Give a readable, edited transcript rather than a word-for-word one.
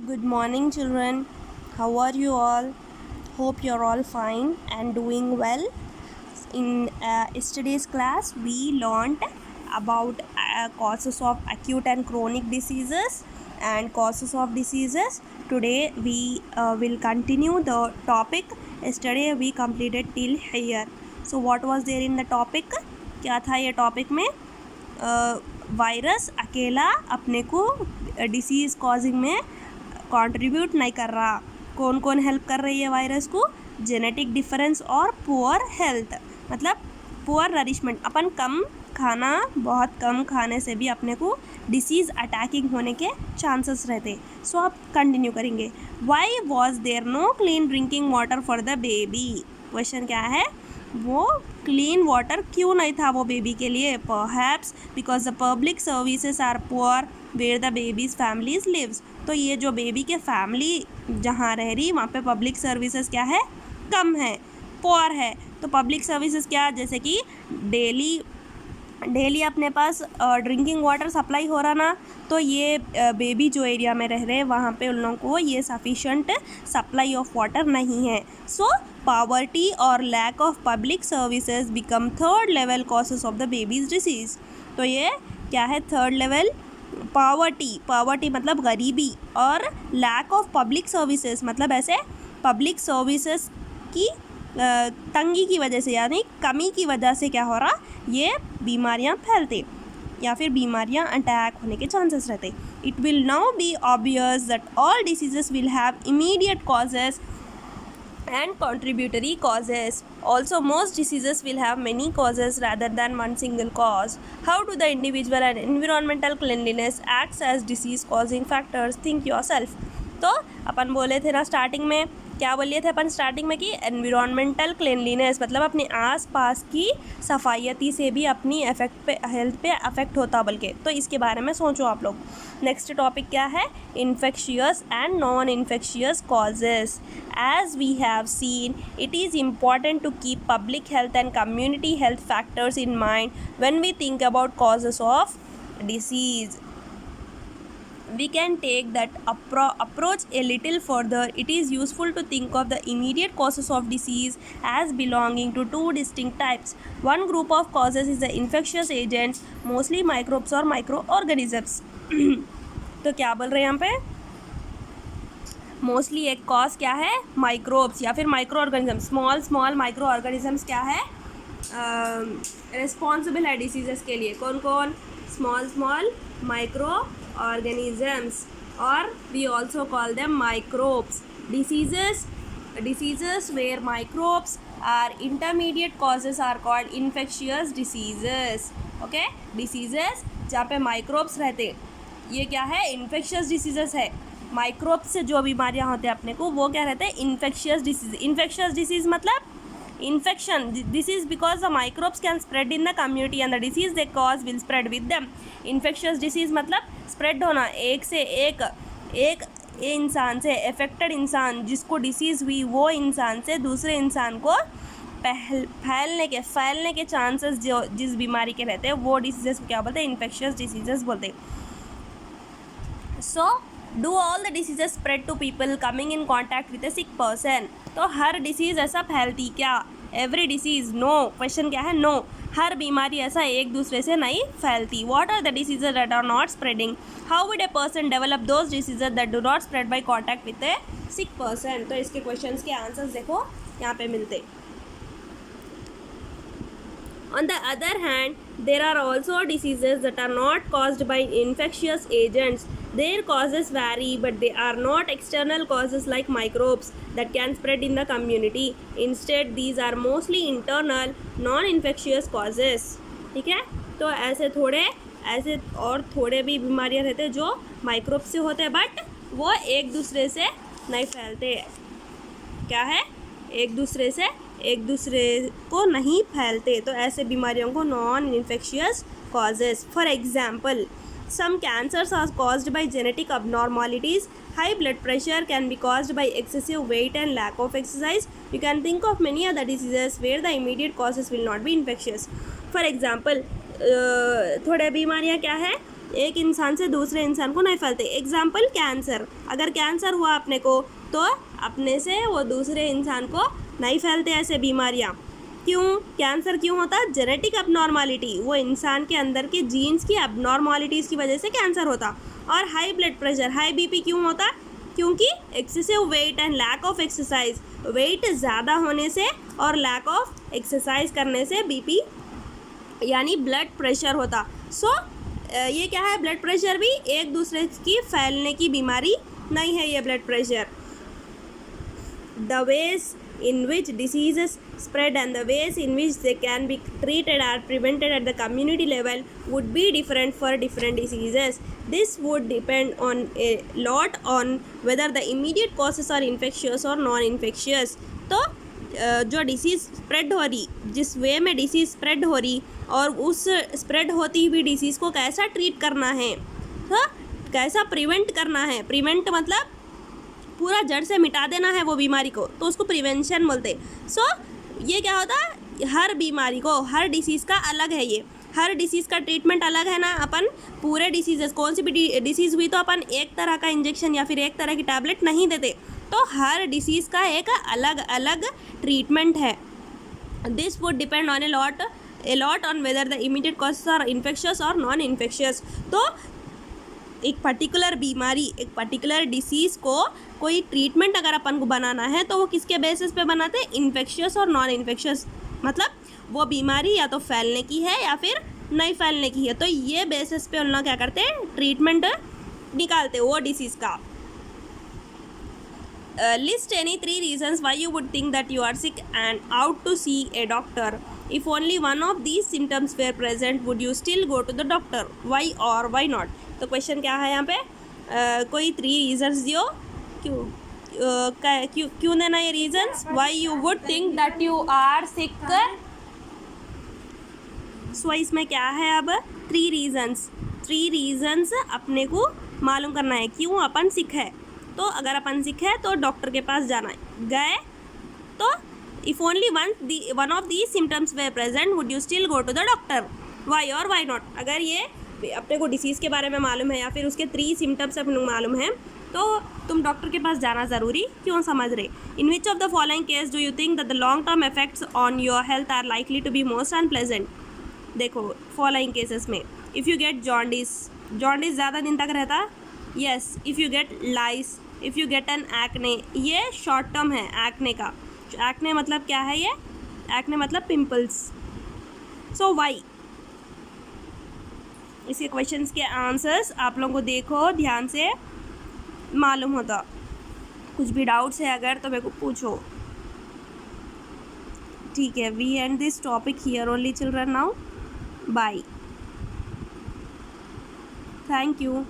Good morning, children. How are you all? Hope you're all fine and doing well. In yesterday's class, we learned about causes of acute and chronic diseases and causes of diseases. Today, we will continue the topic. Yesterday, we completed till here. So, what was there in the topic? क्या था ये topic में? Virus अकेला अपने को disease causing में contribute नहीं कर रहा. कौन कौन हेल्प कर रही है वायरस को? जेनेटिक डिफरेंस और पुअर हेल्थ, मतलब पुअर नरिशमेंट. अपन कम खाना, बहुत कम खाने से भी अपने को डिसीज़ अटैकिंग होने के चांसेस रहते. सो आप कंटिन्यू करेंगे. Why was there no clean drinking water for the baby? Question क्या है? वो क्लीन वाटर क्यों नहीं था वो बेबी के लिए? Perhaps because the public services are poor where the babies families lives. तो ये जो बेबी के फैमिली जहाँ रह रही वहाँ पे पब्लिक सर्विसेज क्या है? कम है, पुअर है. तो पब्लिक सर्विसेज क्या? जैसे कि डेली अपने पास ड्रिंकिंग वाटर सप्लाई हो रहा ना, तो ये बेबी जो एरिया में रह रहे हैं वहाँ पे उन लोगों को ये सफिशेंट सप्लाई ऑफ वाटर नहीं है. सो पॉवर्टी और lack of public services become third level causes of the babies disease. तो ये क्या है? Third level. पॉवर्टी मतलब गरीबी, और लैक ऑफ पब्लिक सर्विसेज मतलब ऐसे पब्लिक सर्विसेज की तंगी की वजह से, यानी कमी की वजह से क्या हो रहा? ये बीमारियां फैलते या फिर बीमारियां अटैक होने के चांसेस रहते. It will now B obvious that all diseases will have immediate causes and contributory causes. Also, most diseases will have many causes rather than one single cause. How do the individual and environmental cleanliness acts as disease causing factors? Think yourself. तो अपन बोले थे ना starting में, क्या बोलिए थे अपन starting में कि एनवायरमेंटल क्लीनलीनेस मतलब अपने आसपास की सफाइयती से भी अपनी हेल्थ पे अफेक्ट होता बल्कि. तो इसके बारे में सोचो आप लोग. नेक्स्ट टॉपिक क्या है? Infectious and non infectious causes. As we have seen, it is important to keep public health and community health factors in mind when we think about causes of disease. We can take that approach a little further. It is useful to think of the immediate causes of disease as belonging to two distinct types. One group of causes is the infectious agents, mostly microbes or microorganisms. तो क्या बोल रहे हैं यहाँ पे? Mostly एक cause क्या है? माइक्रोब्स या फिर micro organism. Small micro organisms क्या है? रिस्पॉन्सिबल है डिसीजेस के लिए. कौन कौन? Small micro organisms, or we also call them microbes. Diseases where microbes are intermediate causes are called infectious diseases. Okay, diseases जहाँ पे microbes रहते, ये क्या है? infectious diseases है. microbes से जो बीमारियाँ होते हैं अपने को वो क्या रहते हैं? infectious disease. infectious disease मतलब infection. This is because the microbes can spread in the community and the disease they cause will spread with them. infectious disease मतलब स्प्रेड होना, एक से एक इंसान से अफेक्टेड इंसान जिसको डिसीज़ हुई वो इंसान से दूसरे इंसान को फैलने के चांसेस जो जिस बीमारी के रहते हैं वो डिसीजेस क्या बोलते हैं? इन्फेक्शियस डिसीजेस बोलते हैं. So do all the diseases spread to people coming in contact with a sick person? तो हर डिसीज़ ऐसा फैलती क्या? Every disease? नो. क्वेश्चन क्या है? नो. हर बीमारी ऐसा एक दूसरे से नहीं फैलती. What are the diseases that are not spreading? How would a person develop those diseases that do not spread by contact with a sick person? तो इसके क्वेश्चंस के आंसर्स देखो यहाँ पे मिलते. On the other hand, there are also diseases that are not caused by infectious agents. Their causes vary, but they are not external causes like microbes that can spread in the community. Instead, these are mostly internal, non-infectious causes. ठीक है? तो ऐसे थोड़े भी बीमारियां रहते हैं जो माइक्रोब से होते हैं, बट वो एक दूसरे से नहीं फैलते. क्या है? एक दूसरे को नहीं फैलते. तो ऐसे बीमारियों को non infectious causes. For example, some cancers are caused by genetic abnormalities. High blood pressure can be caused by excessive weight and lack of exercise. You can think of many other diseases where the immediate causes will not be infectious. For example, थोड़े बीमारियाँ क्या है? एक इंसान से दूसरे इंसान को नहीं फैलते। एग्जाम्पल कैंसर, अगर कैंसर हुआ अपने को तो अपने से वो दूसरे इंसान को नहीं फैलते ऐसे बीमारियाँ। क्यों कैंसर क्यों होता? जेनेटिक अबनॉर्मालिटी, वो इंसान के अंदर के जीन्स की अबनॉर्मालिटीज़ की वजह से कैंसर होता। और high blood pressure, high BP क्यों होता? क्योंकि excessive weight and lack of exercise, weight ज़्यादा होने से और लैक ऑफ एक्सरसाइज करने से बीपी यानी ब्लड प्रेशर होता। सो ये क्या है? ब्लड प्रेशर भी एक दूसरे की फैलने की बीमारी नहीं है ये blood pressure. The ways in which diseases spread and the ways in which they can be treated or prevented at the community level would be different for different diseases. This would depend on a lot on whether the immediate causes are infectious or non-infectious. तो जो disease spread हो रही, जिस वे में disease spread हो रही और उस स्प्रेड होती हुई डिसीज़ को कैसा ट्रीट करना है, तो कैसा प्रिवेंट करना है। प्रिवेंट मतलब पूरा जड़ से मिटा देना है वो बीमारी को, तो उसको प्रिवेंशन बोलते। सो ये क्या होता है? हर बीमारी को, हर डिसीज़ का अलग है ये, हर डिसीज़ का ट्रीटमेंट अलग है ना। अपन पूरे डिसीजेस, कौन सी भी डिसीज़ हुई तो अपन एक तरह का इंजेक्शन या फिर एक तरह की टैबलेट नहीं देते, तो हर डिसीज़ का एक अलग अलग ट्रीटमेंट है। This would depend on a lot on whether the immediate causes are infectious और नॉन इन्फेक्शियस। तो एक पर्टिकुलर बीमारी, एक पर्टिकुलर डिसीज़ को कोई ट्रीटमेंट अगर अपन को बनाना है तो वो किसके बेसिस पे बनाते हैं? इन्फेक्शियस और नॉन इन्फेक्शियस, मतलब वो बीमारी या तो फैलने की है या फिर नहीं फैलने की है। तो ये बेसिस पे उन लोग क्या करते हैं? ट्रीटमेंट निकालते वो डिसीज़ का। List any 3 reasons why you would think that you are sick and out to see a doctor. If only one of these symptoms were present, would you still go to the doctor? Why or why not? तो question क्या है यहाँ पे? कोई 3 regions दियो, क्यों देना ये reasons? Why you would think that you are sick. So इसमें क्या है अब? 3 रीजन्स अपने को मालूम करना है क्यों अपन सिक है। तो अगर अपन सिक है तो डॉक्टर के पास जाना है, गए तो if only one of these symptoms were present would you still go to the doctor. Why और वाई नॉट? अगर ये अपने को डिसीज़ के बारे में मालूम है या फिर उसके 3 सिम्टम्स अपने को मालूम है तो तुम डॉक्टर के पास जाना ज़रूरी क्यों समझ रहे। In which of the following case do you think that the long term effects on your health are likely to be most unpleasant. देखो फॉलोइंग केसेस में, इफ़ यू गेट जॉन्डिस ज़्यादा दिन तक रहता। Yes, if you get lice, if you get an acne, ये short term है acne का। Acne मतलब क्या है? ये एक्ने मतलब पिंपल्स। So why? इसके क्वेश्चंस के आंसर्स आप लोगों को देखो ध्यान से मालूम होता। कुछ भी डाउट्स है अगर तो मेरे को पूछो, ठीक है। We end this topic here only children now. Bye, thank you.